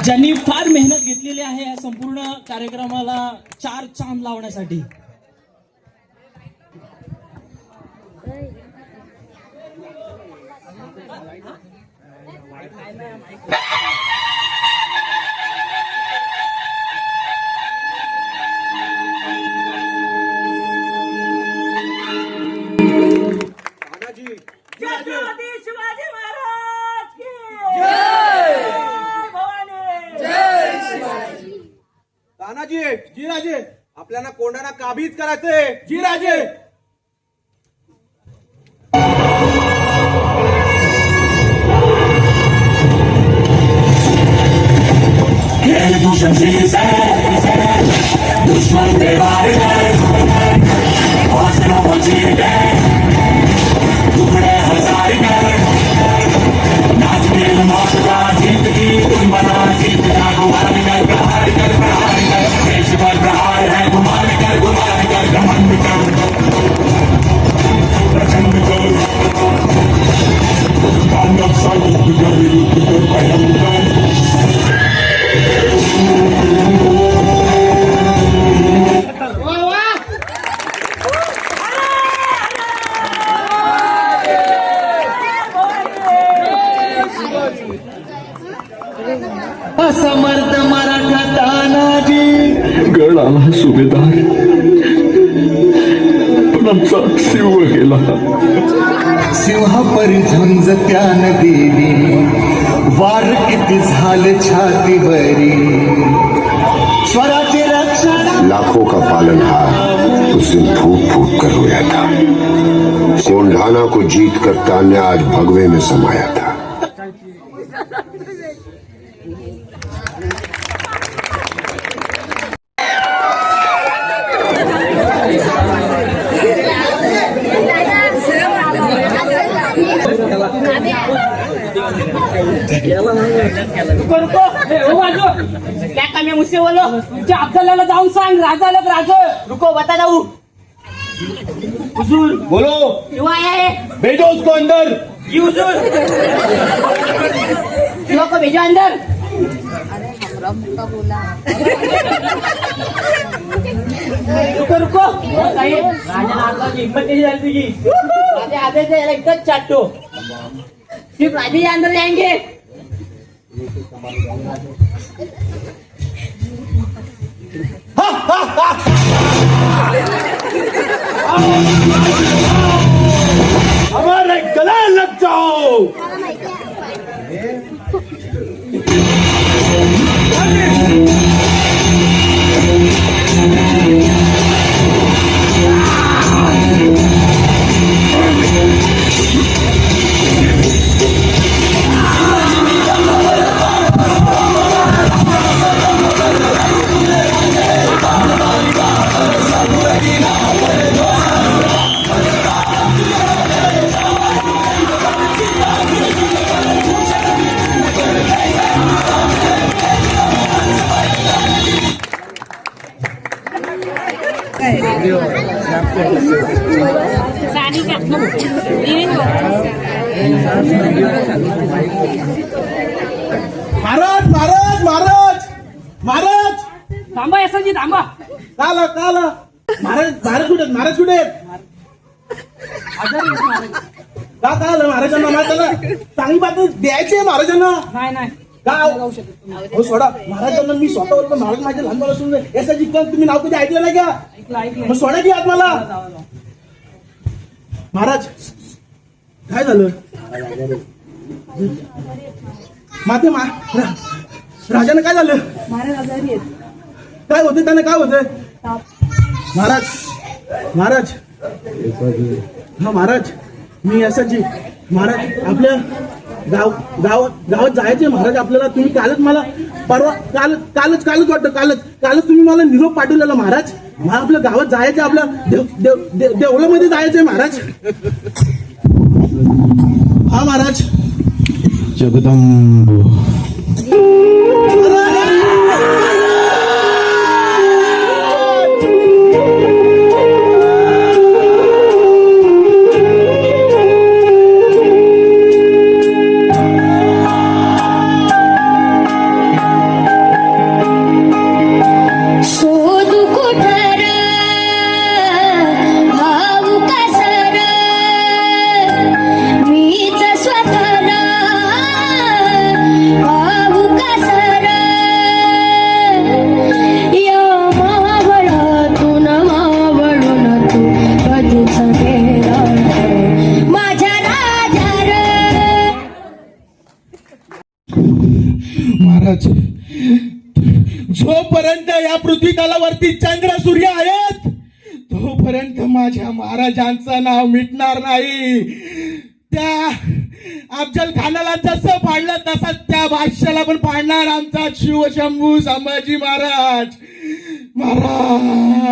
ज्यांनी फार मेहनत घेतलेली आहे या संपूर्ण कार्यक्रमाला 4 चांद लावण्यासाठी. छत्रपती शिवाजी महाराज की जय. भवानी जय शिवाजी. तानाजी जी राजे, आपल्याला कोंडाणा काबीज करायचंय. जी राजे. दुश्मन पे वार कर, हौसलों को जीत है, टुकड़े हजार कर, नाच मेल मौत का जीत की तुम बना, जीत का गुमान कर, प्रहार कर, देश पर प्रहार है, गुमान कर, घमंड कर, प्रचंड कर, कांडव सा युद्ध कर भयंकर. असमर्थ मराठा तानाजी. गळाला सुभेदार, पण आमचा सिंह गेला. सिंहापरी झुंज त्यान देवी, वार किती झाले छातीवरी. स्वराचे रक्षण लाखों का पालनहार उस दिन फूट फूट कर रोया था. कोंढाना को जीत कर तान्या आज भगवे में समाया था. क्या काम है मुझसे बोलो. तुमच्या अब्दुल्लाला जाऊन सांग राजा आलं राजा. रुको बता जाऊ. हुजूर बोलो. क्यों आया है. भेजो उसको अंदर. जी हुजूर. क्यों को भेजो अंदर. रुको रुको साहेब. राजा आता हिम्मत नहीं झाली तुझी. राजा आदेश है एकदम चाटो. सिर्फ राजे ही अंदर जाएंगे. हमारे गले लग जाओ. महाराज महाराज महाराज महाराज. थांबा यसाजी थांबा. काला काला. महाराज महाराज कुठे महाराज कुठे का काल महाराजांना त्याला चांगली बात द्यायची आहे महाराजांना. नाही नाही का हो सोडा महाराजांना. मी स्वतः महाराज माझ्या लहानपण असून यासाठी तुम्ही नाव कधी ऐकलं नाही का. ऐकलं मग सोडा की आत मला. महाराज काय झालं. माते राजाने काय झालं. काय होतं त्यांना काय होतं. महाराज महाराज हा महाराज मी यासाठी महाराज आपल्या गावात जायचे महाराज आपल्याला. तुम्ही कालच मला परवा कालच वाटतं कालच तुम्ही मला निरोप पाठवलेला महाराज. मला आपल्या गावात जायचं. आपल्या देवळामध्ये जायचंय महाराज. हा महाराज. जगदंब. महाराज, जोपर्यंत या पृथ्वी तलावरती चंद्र सूर्य आहेत तोपर्यंत माझ्या महाराजांचं नाव मिटणार नाही. त्या अफजल खानाला जसं पाडलं तसं त्या बादशाला पण पाडणार आमचा शिवशंभू संभाजी महाराज. महाराज